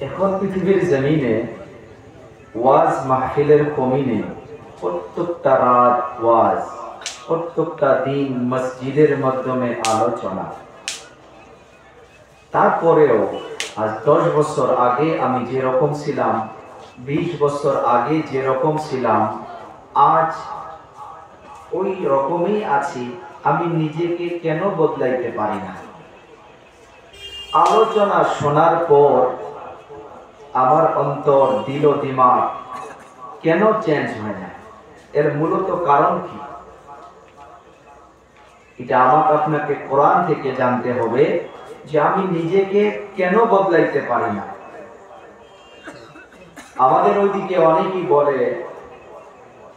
এখন পৃথিবীর জমিনে ওয়াজ মাহফিলের কমি নেই। প্রত্যেকটা রাত ওয়াজ, প্রত্যেকটা দিন মসজিদের মাধ্যমে আলোচনা। তারপরেও আজ 10 বছর আগে আমি যেরকম ছিলাম, 20 বছর আগে যেরকম ছিলাম, আজ ওই রকমই আছি। আমি নিজেকে কেন বদলাইতে পারি না? আলোচনা শোনার পর আমার অন্তর, দিল, দিমাগ কেন চেঞ্জ হয় না? এর মূলত কারণ কি? এটা আমাকে আপনাকে কোরআন থেকে জানতে হবে যে আমি নিজেকে কেন বদলাইতে পারি না। আমাদের ওইদিকে অনেকেই বলে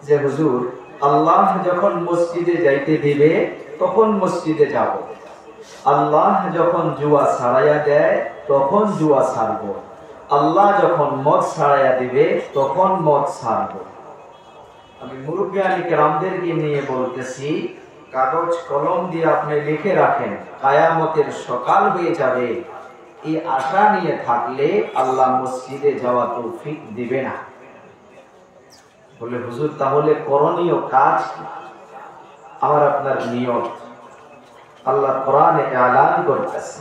যে হুজুর, আল্লাহ যখন মসজিদে যাইতে দিবে তখন মসজিদে যাব, আল্লাহ যখন জুয়া ছাড়াইয়া দেয় তখন জুয়া ছাড়ব, আল্লাহ যখন মদ ছাড়াইয়া দিবে তখন মদ ছাড়ব। আমি মুরব্বিয়ানি কেরামদেরকে নিয়ে বলতেছি, কাগজ কলম দিয়ে আপনি লিখে রাখেন, কিয়ামতের সকাল হয়ে যাবে, এই আশা নিয়ে থাকলে আল্লাহ মসজিদে যাওয়া তৌফিক দিবে না। বলে হুজুর, তাহলে করণীয় কাজ কি? আমার আপনার নিয়ত আল্লাহ কোরআনে এলান করতেছে,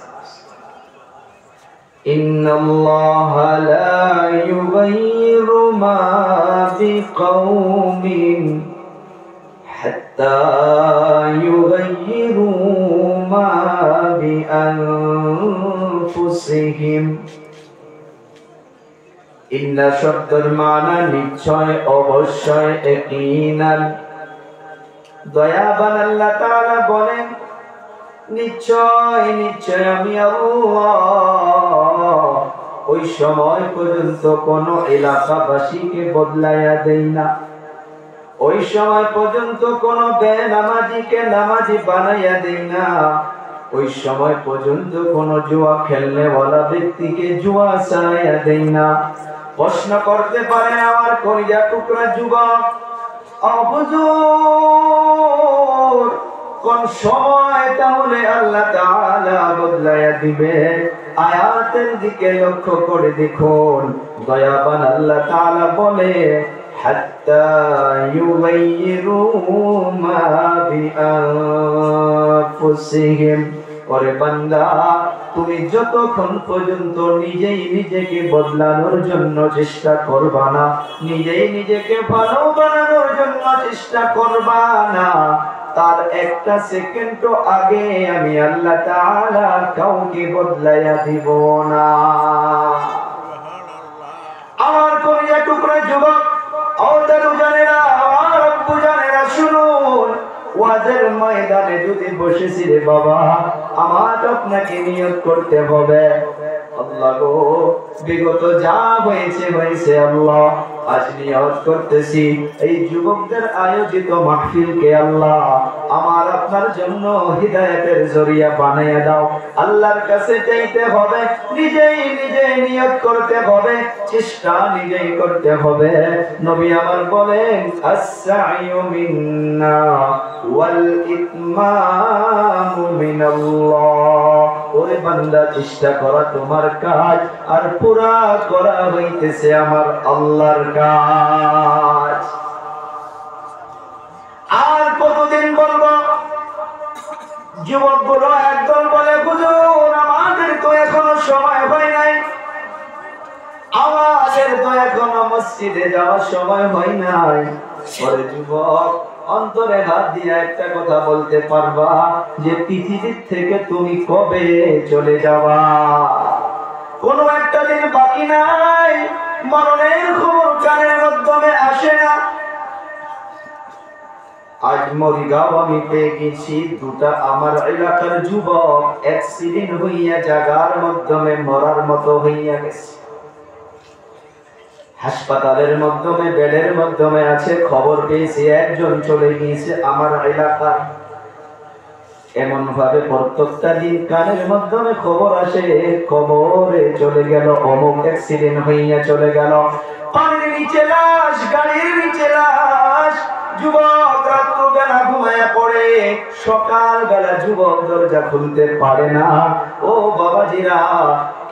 ইন্নাল্লাহা লা ইউগাইয়িরু মা বিকাউমিন হাত্তা ইউগাইয়িরু মা বিআনফুসিহিম। ইন্না শব্দের মানা নিশ্চয়, অবশ্যই, ইয়াকিনান। দয়াবান আল্লাহ তাআলা বলেন, নিশ্চয় নিশ্চয় আমি আল্লাহ ওই সময় পর্যন্ত কোন এলাকাবাসীকে বদলাইয়া দেই না, ওই সময় পর্যন্ত কোন বেনামাজিকে নামাজি বানাইয়া দেই না, ওই সময় পর্যন্ত কোন জুয়া খেলনেওয়ালা ব্যক্তিকে জুয়া ছাড়াইয়া দেই না। প্রশ্ন করতে পারে আমার কলিজা টুকরা যুবক, হুজুর কোন সময় তাহলে আল্লাহ তাআলা বদলাইয়া দিবে? আয়াতের দিকে লক্ষ্য করে দেখুন, দয়াবান আল্লাহ তাআলা বলে, হাত্তা ইউগাইয়িরু মা বিআনফুসিহিম। ওরে বান্দা, তুমি যতক্ষণ পর্যন্ত নিজেই নিজেকে বদলানোর জন্য চেষ্টা করবা না, নিজেই নিজেকে ভালো বানানোর জন্য চেষ্টা করবা না, তার একটা সেকেন্ড আগে আমি আল্লাহ তাআলা কাউকে বদলাইয়া দিব না। আমার কলিজা টুকরা যুবক, আওতারু জানেরা, আমার আব্বু জানেরা, শুনুন, ওয়াজের ময়দানে যদি বসেছি রে বাবা, আমার আপনাকে নিয়ত করতে হবে, আল্লাহ গো, বিগত যা হয়েছে হয়েছে আল্লাহ, আজ নিয়ত করতেছি এই যুবকদের আয়োজিত মাহফিলকে আল্লাহ আমার আপনার জন্য হিদায়াতের জরিয়া বানাইয়া দাও। আল্লাহর কাছে চাইতে হবে, নিজেই নিজে নিয়ত করতে হবে, চেষ্টা নিজেই করতে হবে। নবী আমার বলেন, আস-সা'য়ু মিন্না ওয়াল ইতমামু মিনাল্লাহ। ওরে বান্দা, চেষ্টা করা তোমার কাজ, আর পুরা করা হইতেছে আমার আল্লাহর কাজ। আর কতদিন বলবো? যুবকগুলো একদল বলে, হুজুর আমাদের তো এখনো সময় হয় নাই, আমাদের তো এখনো মসজিদে যাওয়ার সময় হয় নাই। পরে যুবক, অন্তরে হাত দিয়ে একটা কথা বলতে পারবা যে পৃথিবীর থেকে তুমি কবে চলে যাবা? কোন একটা দিন বাকি নাই, মরণের খবর কানের মাধ্যমে আসে না। আজ মরিগাঁও আমি পেয়ে গেছি, দুটা আমার এলাকার যুবক অ্যাক্সিডেন্ট হইয়া জাগার মাধ্যমে মরার মতো হইয়া গেছে। হাসপাতালের মাধ্যমে, বেডের মাধ্যমে আছে। খবর পেয়েছি একজন চলে গিয়েছে আমার এলাকা। এমন ভাবে প্রত্যেকটা দিন কানের মাধ্যমে খবর আসে, খবরে চলে গেল, অমুক অ্যাক্সিডেন্ট হইয়া চলে গেল। পানির নিচে লাশ, গাড়ির নিচে লাশ। যুবক রাত্রবেলা ঘুমায়া পড়ে, সকালবেলা যুবক দরজা খুলতে পারে না। ও বাবা বাবাজিরা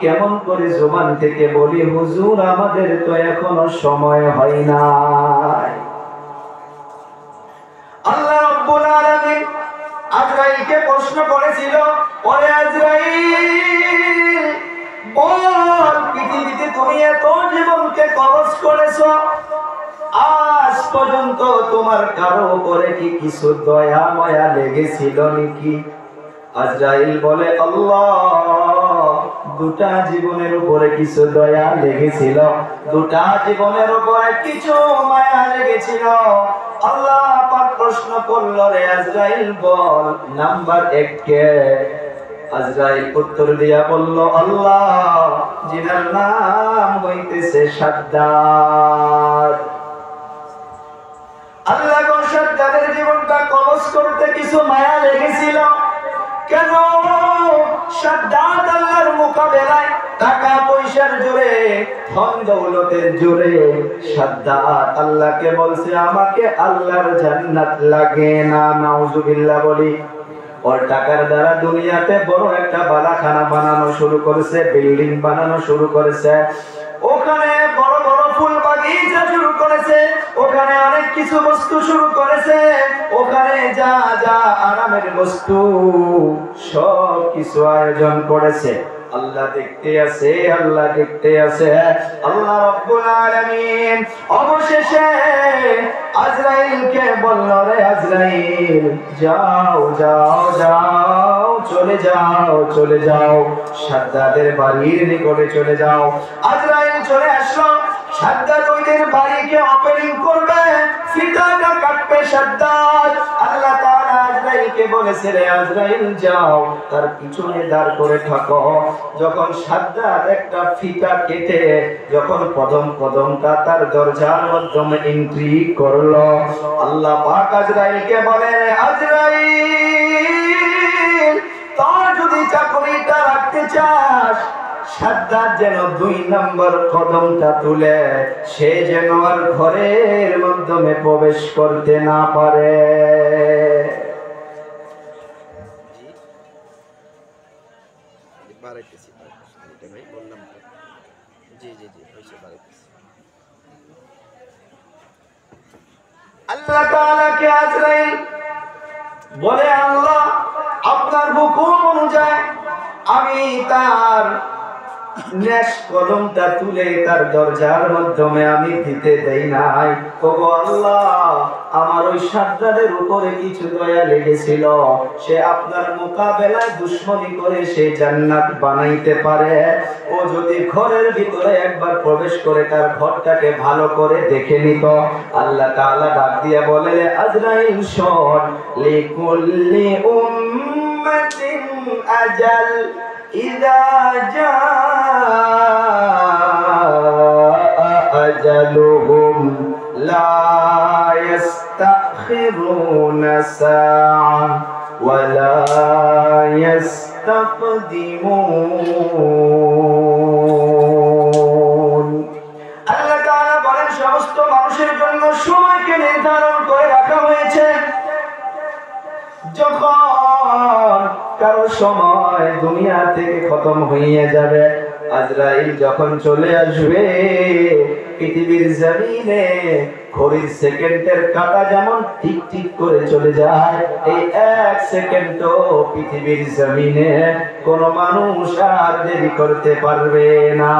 কেমন করে জবান থেকে বলি, হুজুর আমাদের তো এখনো সময় হয় নাই। আল্লাহ রাব্বুল আলামিন আজরাইলকে প্রশ্ন করেছিল, ওরে আজরাইল, বল পৃথিবীতে তুমি এত জীবনকে কবজ করেছো, আজ পর্যন্ত তোমার কারো উপরে কি কিছু দয়া মায়া লেগেছিল নাকি? আজরাইল বলে, আল্লাহ, দুটা জীবনের উপরে কিছু দয়া লেগেছিল, দুটা জীবনের উপরে কিছু মায়া লেগেছিল। আল্লাহ পাক প্রশ্ন করলো, রে আজরাইল বল নাম্বার 1 কে? আজরাইল উত্তর দিয়া বলল, আল্লাহ, যিনার নাম হইতেছে সাদ্দাত। আল্লাহ গো সাদ্দাতের জীবনটা কবজ করতে কিছু মায়া লেগেছিল। কেন? সাদ্দাত আল্লাহর মোকাবেলায় টাকা পয়সার জোরে, ধন দৌলতের জোরে সাদ্দাত আল্লাহকে বলছে, আমাকে আল্লাহর জান্নাত লাগে না। নাউজুবিল্লাহ বলি। ওর টাকার দ্বারা দুনিয়াতে বড় একটা বালাখানা বানানো শুরু করেছে, বিল্ডিং বানানো শুরু করেছে, ওখানে বড় বড় ফুল বাগিচা শুরু করেছে, ওখানে অনেক কিছু বস্তু শুরু করেছে, ওখানে যা যা আরামের বস্তু সব কিছু আয়োজন করেছে। আল্লাহ দেখতে আছে, আল্লাহ দেখতে আছে। আল্লাহ রাব্বুল আলামিন অবশেষে আজরাইলকে বলল, রে আজরাইল, যাও যাও যাও, চলে যাও চলে যাও, সাদ্দাতের বাড়ির নিকটে চলে যাও। আজরাইল চলে আসলো, সাদ্দাত ওদের বাড়িকে ওপেনিং করবে, ফিতাটা কাটবে সাদ্দাত। আল্লাহ তাআলা আজরাইলকে বলেছে, রে আজরাইল যাও, তার পিছনে দাঁড় করে থাকো। যখন সাদ্দাত একটা ফিতা কেটে যখন কদম কদমটা তার দরজার মাধ্যমে এন্ট্রি করলো, আল্লাহ পাক আজরাইলকে বলে, আজরাইল, তোর যদি চাকরিটা রাখতে চাস, সাদ্দাত যেন 2 নম্বর কদমটা তুলে সে যেন আর ঘরের মাধ্যমে প্রবেশ করতে না পারে। আল্লাহ তাআলাকে আজরাইল বলে, আল্লাহ, আপনার হুকুম অনুযায়ী আমি তার নেক্সট কদমটা তুলে তার দরজার মাধ্যমে আমি দিতে দেই নাই। ওগো আল্লাহ, আমার ওই সাদ্দাতের উপরে কিছু দয়া লেগেছিল, সে আপনার মোকাবেলায় দুশমনি করে সে জান্নাত বানাইতে পারে। ও যদি ঘরের ভিতরে একবার প্রবেশ করে তার ঘরটাকে ভালো করে দেখে নিত। আল্লাহ তাআলা ডাক দিয়ে বলে, আজরাইল শোন, লিকুল্লি উম্মাতিন আজাল, ইযা জাআ আজালুহুম লা ইস্তাখিরুনা সাআ ওয়া লা ইস্তাকদিমুন। আল্লাহ তাআলা বলেন, সমস্ত মানুষের জন্য সময়কে নির্ধারণ করে রাখা হয়েছে। যখন কারো সময় দুনিয়া থেকে খতম হয়ে যাবে, আজরাইল যখন চলে আসবে, পৃথিবীর জমিনে ঘড়ির সেকেন্ডের কাঁটা যেমন ঠিক ঠিক করে চলে যায়, এই 1 সেকেন্ডও পৃথিবীর জমিনে কোনো মানুষ আর দেরি করতে পারবে না।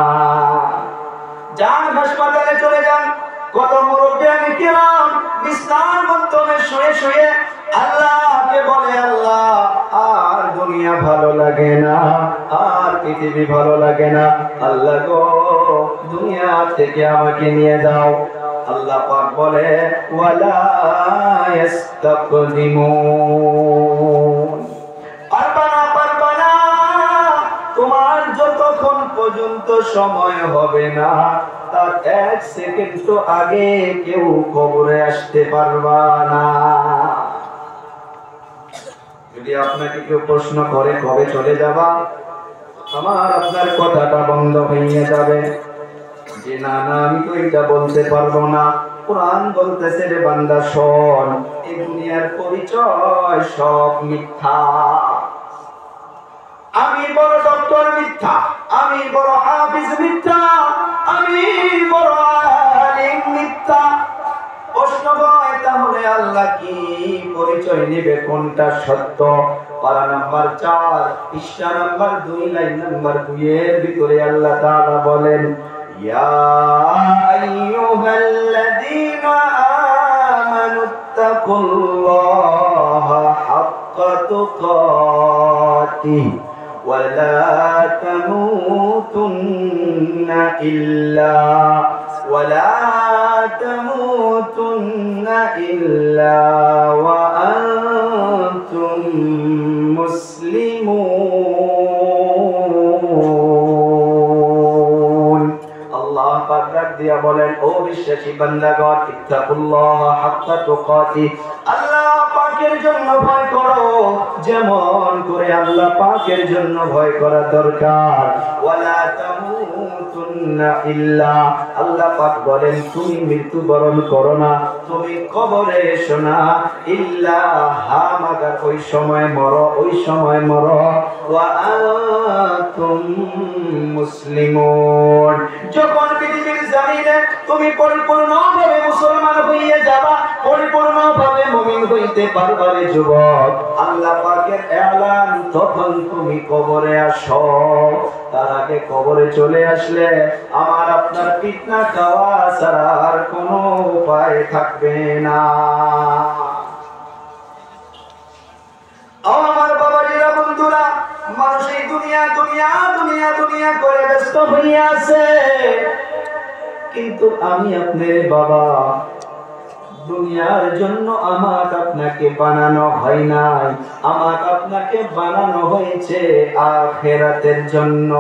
যান হাসপাতালে চলে যান, কত মুরব্বিয়ানি কিরাম বিছানার মাধ্যমে শুয়ে শুয়ে আল্লাহকে বলে, আল্লাহ, আর দুনিয়া ভালো লাগে না, আর পৃথিবী ভালো লাগে না, আল্লাহ গো, দুনিয়া থেকে আমাকে নিয়ে যাও। আল্লাহ পাক বলে, ওয়ালা ইস্তাকদিমুন, পারবা না, তোমার যতক্ষণ পর্যন্ত সময় হবে না, তার 1 সেকেন্ড তো আগে কেউ কবরে আসতে পারবা না। যদি আপনাকে কেউ প্রশ্ন করে কবে চলে যাবা, আমার আপনার কথাটা বন্ধ হয়ে যাবে যে না না, আমি তো এটা বলতে পারবো না। কোরআন বলতেছে, রে বান্দা শোন, এই দুনিয়ার পরিচয় সব মিথ্যা। আমি বড় ডক্টর মিথ্যা। আমি বড় হাফিজ মিথ্যা, আমি বড় আলিম মিথ্যা। প্রশ্ন হয় তাহলে আল্লাহ কি পরিচয় নেবে কোনটা সত্য? পারা নাম্বার 4 পৃষ্ঠা নাম্বার 2 লাইন নাম্বার 2 এর ভিতরে আল্লাহ তাআলা বলেন, ইয়া আইয়ুহাল্লাযীনা আমানুত্তাকুল্লাহা হাক্কা তুকাতিহি ওয়া লা তামুতুন্না ইল্লা ওয়া আনতুম মুসলিমুন। আল্লাহ পাক ডাক দিয়া বলেন, ও বিশ্বাসী বান্দাগণ, ইত্তাকুল্লাহা হাক্কা তুকাতিহি, আল্লাহ পাকের জন্য ভয় করো যেমন করে আল্লাহ পাকের জন্য ভয় করা দরকার। ওয়ালা তামুতুন্না ইল্লা, আল্লাহ পাক বলেন তুমি মৃত্যুবরণ করো না, তুমি কবরে এসো না, ইল্লা হামাগার ওই সময় মরো, ওই সময় মরো। ওয়া আনতুম মুসলিমুন, যখন পৃথিবীর জমিনে তুমি পরিপূর্ণভাবে মুসলমান হইয়া যাবা, পরিপূর্ণভাবে মুমিন হইতে পারবা রে যুবক, আল্লাহ পাকের এলান তখন তুমি কবরে আসো। তার আগে কবরে চলে আসলে আমার আপনার ফিতনা খাওয়া ছাড়া আর কোনো উপায় থাকবে না। আমার বাবাজিরা, বন্ধুরা, মানুষ এই দুনিয়া দুনিয়া দুনিয়া দুনিয়া করে ব্যস্ত হইয়া আছে, কিন্তু আমি আপনার বাবা দুনিয়ার জন্য আমার আপনাকে বানানো হয় নাই, আমার আপনাকে বানানো হয়েছে আখিরাতের জন্য।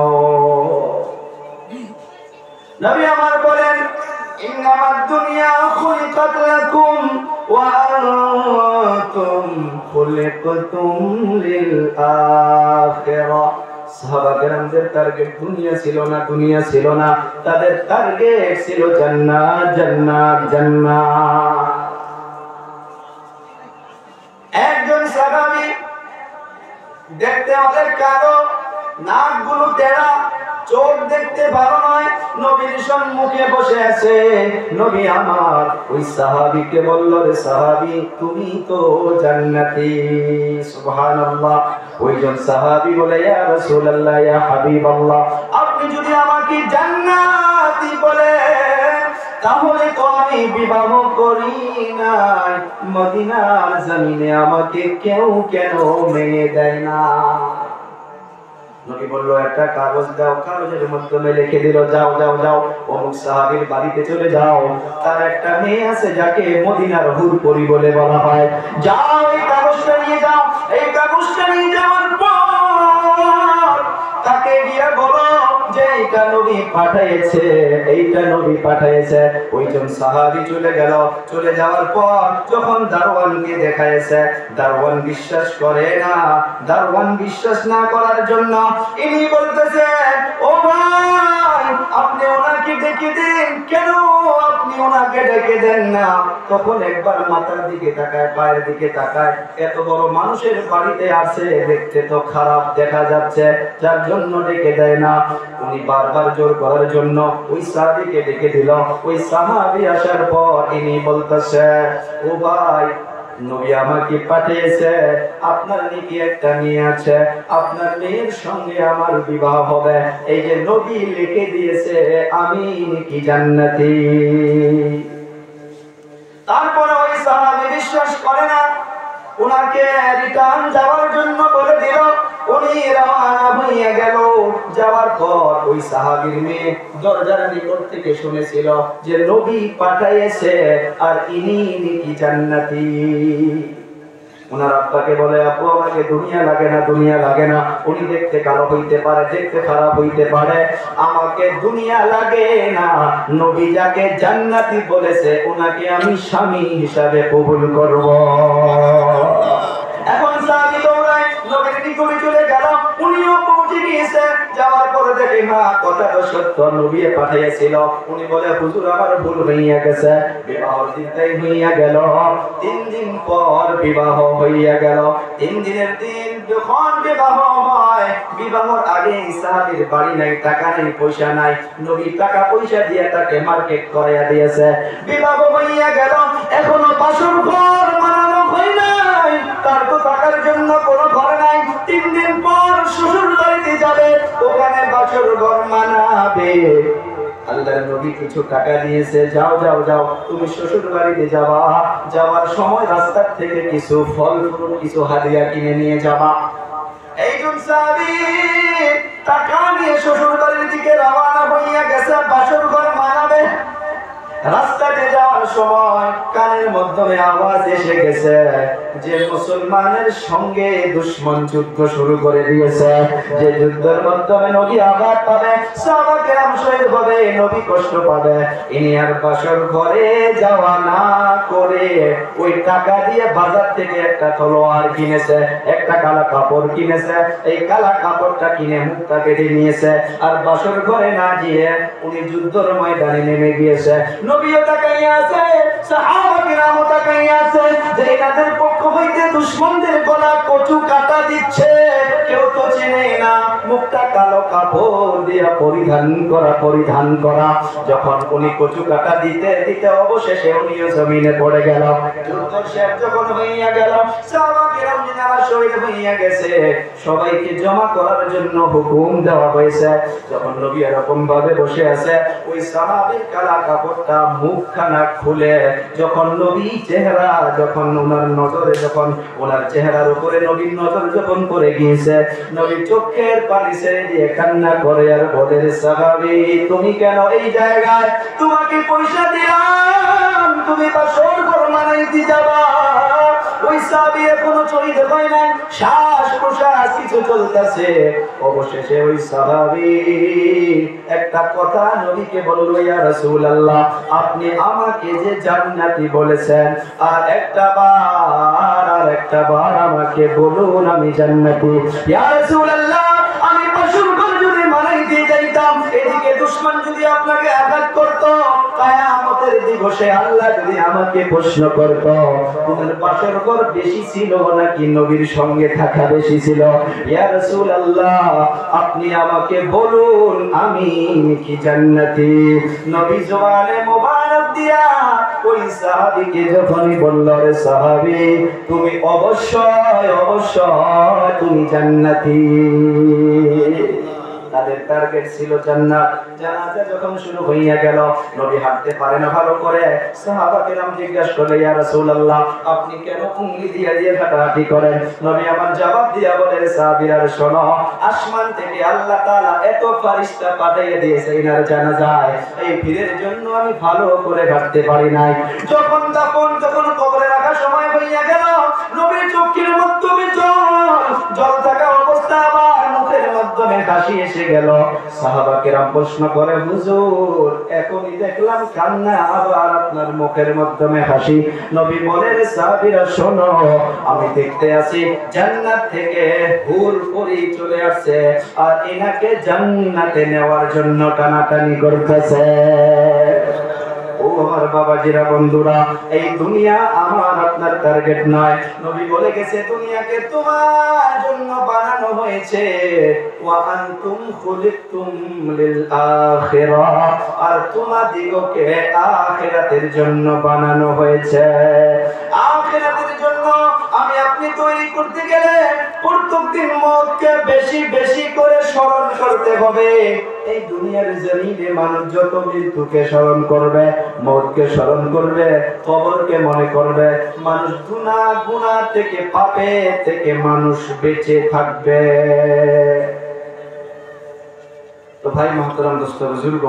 নবী আমার বলেন, ইন্নামাদ দুনিয়া খুলিকাত লাকুম ওয়া আনতুম খুলিকতুম লিল আখিরাহ। সাহাবা কেরামদের টার্গেট দুনিয়া ছিল না, দুনিয়া ছিল না, তাদের টার্গেট ছিল জান্নাত, জান্নাত, জান্নাত। একজন সাহাবী দেখতে অনেক কালো, নাকগুলো তেড়া, চোখ দেখতে ভালো নয়, নবীর সম্মুখে বসে আছে। নবী আমার ওই সাহাবীকে বলল, রে সাহাবী, তুমি তো জান্নাতি। সুবহানাল্লাহ। ওইজন সাহাবী বলে, ইয়া রাসূলুল্লাহ, ইয়া হাবিবাল্লাহ, আপনি যদি আমাকে জান্নাতি বলেন তাহলে তো আমি বিবাহ করি নাই, মদিনার জমিনে আমাকে কেউ কেন মেয়ে দেয় না। নবী বলল, একটা কাগজ দাও, কাগজের মাধ্যমে লিখে দিল, যাও যাও যাও অমুক সাহাবীর বাড়িতে চলে যাও, তার একটা মেয়ে আছে যাকে মদিনার হুর পরি বলে বলা হয়, যাও এই কাগজটা নিয়ে যাও। এই কাগজটা নিয়ে যাওয়ার পর তাকে গিয়ে বলো যে এইটা নবী পাঠিয়েছে, এইটা নবী পাঠিয়েছে। ওইজন সাহাবী চলে গেল। চলে যাওয়ার পর যখন দারওয়ানকে দেখাইছে, দারওয়ান বিশ্বাস করে না। দারওয়ান বিশ্বাস না করার জন্য ইনি বলতেছে, ও ভাই, আপনি ওনাকে ডেকে দেন, কেন আপনি ওনাকে ডেকে দেন না? তখন একবার মাথার দিকে তাকায়, পায়ের দিকে তাকায়, এত বড় মানুষের বাড়িতে আছে, দেখতে তো খারাপ দেখা যাচ্ছে, যার জন্য ডেকে দেয় না। উনি বারবার জোর করার জন্য ওই সাহাবীকে ডেকে দিল। ওই সাহাবী আসার পর ইনি বলতেছে, ও ভাই, নবী আমাকে পাঠিয়েছে, আপনার নাকি একটা মেয়ে আছে, আপনার মেয়ের সঙ্গে আমার বিবাহ হবে, এই যে নবী লিখে দিয়েছে আমি নাকি জান্নাতি। তারপরে ওই সাহাবী বিশ্বাস করে না, ওনাকে রিটার্ন যাওয়ার জন্য বলে দিল। উনি রওনা হয়ে গেল। যাওয়ার পর ওই সাহাবীর মেয়ে দরজার নিকট থেকে শুনেছিল যে নবী পাঠাইছে আর ইনি নাকি জান্নাতি। ওনার আব্বাকে বলে, আপু আমাকে দুনিয়া লাগে না, দুনিয়া লাগে না, উনি দেখতে কালো হইতে পারে, দেখতে খারাপ হইতে পারে, আমাকে দুনিয়া লাগে না, নবী যাকে জান্নাতি বলেছে ওনাকে আমি স্বামী হিসাবে কবুল করব। এখন সাহাবী দৌড়ায় নবীর নিকটে চলে গেল। উনিও পৌঁছে গিয়েছে। যাওয়ার পরে দেখে কথা তো সত্য, নবী পাঠিয়েছিল। উনি বলে হুজুর আমার ভুল হইয়া গেছে, বিবাহর দিনটাই হইয়া গেল। 3 দিন পর বিবাহ হইয়া গেল। 3 দিনের দিন যখন বিবাহ হয়, বিবাহর আগে সাহাবীর বাড়ি নাই, টাকা নাই, পয়সা নাই। নবী টাকা পয়সা দিয়ে তাকে মার্কেট করাইয়া দিয়েছে। বিবাহ হইয়া গেল, এখনো বাসর ঘর বানানো হয় নাই, তার তো টাকার জন্য কোনো ঘর নাই। 3 দিন পর শ্বশুর বাড়িতে যাবে, ওখানে বাসর ঘর বানাবে। আল্লাহর নবী কিছু টাকা দিয়েছে, যাও যাও যাও তুমি শ্বশুর বাড়িতে যাবা, যাওয়ার সময় রাস্তার থেকে কিছু ফল ফুল কিছু হাদিয়া কিনে নিয়ে যাবা। এইজন সাহাবী টাকা নিয়ে শ্বশুর বাড়ির দিকে রওনা হইয়া গেছে, বাসর ঘর বানাবে। রাস্তাতে যাওয়ার সময় কানের মাধ্যমে আওয়াজ এসে গেছে যে মুসলমানের সঙ্গে দুশমন যুদ্ধ শুরু করে দিয়েছে, যে যুদ্ধের মাধ্যমে নবী আঘাত পাবে, সাহাবা কেরাম শহীদ হবে, নবী কষ্ট পাবে। ইনি আর বাসর ঘরে যাওয়া না করে ওই টাকা দিয়ে বাজার থেকে একটা তলোয়ার কিনেছে, একটা কালা কাপড় কিনেছে। এই কালা কাপড়টা কিনে মুখটা কেটে নিয়েছে, আর বাসর ঘরে না গিয়ে উনি যুদ্ধের ময়দানে নেমে গিয়েছে। নবীও তাকাইয়া আছে, সাহাবা কিরামও তাকাইয়া আছে, যে এনাদের পক্ষ হইতে দুশমনদের গলা কচু কাটা দিচ্ছে। কেউ তো চেনে না, মুখটা কালো কাপড় দিয়া পরিধান করা। যখন উনি কচু কাটা দিতে দিতে অবশেষে উনিও জমিনে পড়ে গেল। যুদ্ধ শেষ যখন হইয়া গেল, সাহাবা কিরাম যারা শহীদ হইয়া গেছে সবাইকে জমা করার জন্য হুকুম দেওয়া হয়েছে। যখন নবী এরকম ভাবে বসে আছে, ওই সাহাবীর কালা কাপড়টা মুখখানা খুলে যখন নবী চেহারা, যখন ওনার নজরে, যখন ওনার চেহারার উপরে নবীর নজর যখন পড়ে গিয়েছে, নবী চোখের পানি ছেড়ে দিয়ে কান্না করে আর বলে, সাহাবী তুমি কেন এই জায়গায়? তোমাকে পয়সা দিলাম, তুমি বাসর ঘর বানাইতে যাবা। ওই সাহাবী এখনো শহীদ হয় নাই, শ্বাস প্রশ্বাস কিছু চলতেছে। অবশেষে ওই সাহাবী একটা কথা নবীকে বলল, ইয়া রাসূলুল্লাহ আপনি আমাকে যে জান্নাতি বলেছেন, আর একটা বার আমাকে বলুন আমি জান্নাতি। ইয়া রাসূলুল্লাহ আমি বাসর ঘর যদি বানাইতে যাইতাম, এদিকে দুশমন যদি আপনাকে আঘাত করত, কিয়ামতের দিবসে আল্লাহ যদি আমাকে প্রশ্ন করত তোমার বাসর ঘর বেশি ছিল নাকি নবীর সঙ্গে থাকা বেশি ছিল, ইয়া রাসূলুল্লাহ আপনি আমাকে বলুন আমি কি জান্নাতি। নবী জবানে মোবারক দিয়া ওই সাহাবীকে যখনই বলল, রে সাহাবী তুমি অবশ্যই তুমি জান্নাতি। তাদের টার্গেট ছিল জান্নাত। জানাজা যখন শুরু হইয়া গেল, নবী হাঁটতে পারে না ভালো করে। সাহাবা কেরাম জিজ্ঞাসা করলে, ইয়া রাসূলুল্লাহ আপনি কেন উংলি দিয়ে দিয়ে হাঁটাহাঁটি করেন? নবী আমার জবাব দিয়া বলে, সাহাবীরা শোনো, আসমান থেকে আল্লাহ তাআলা এত ফেরেশতা পাঠিয়ে দিয়েছে ইনার জানাজায়, এই ভিড়ের জন্য আমি ভালো করে হাঁটতে পারি নাই। যখন কবরে রাখার সময় হইয়া গেল, নবীর চোখের মাধ্যমে জল থাকা অবস্থা আবার মুখের মাধ্যমে হাসি এসে গেল। সাহাবা কেরাম প্রশ্ন করে, হুজুর এখনই দেখলাম কান্না, আবার আপনার মুখের মাধ্যমে হাসি। নবী বলেন, সাহাবীরা শোনো, আমি দেখতে আছি জান্নাত থেকে হুর পরি চলে আসছে, আর এনাকে জান্নাতে নেওয়ার জন্য টানাটানি করতেছে। ও আমার বাবাজিরা, বন্ধুরা, এই দুনিয়া আমার আপনার টার্গেট নয়। নবী বলে গেছে দুনিয়াকে তোমার জন্য বানানো হয়েছে, ওয়া আনতুম খুলিকতুম লিল আখিরাহ, আর তোমাদিগকে আখিরাতের জন্য বানানো হয়েছে। আখিরাতের জন্য আমি আপনি তৈরি করতে গেলে প্রত্যেকদিন মওতকে বেশি বেশি করে স্মরণ করতে হবে। এই দুনিয়ার জমিনে মানুষ যত মৃত্যুকে স্মরণ করবে, মওতকে স্মরণ করবে, কবরকে মনে করবে, মানুষ গুনাহ থেকে, পাপে থেকে মানুষ বেঁচে থাকবে। তো ভাই মহতরম দোস্ত বুজুর্গ,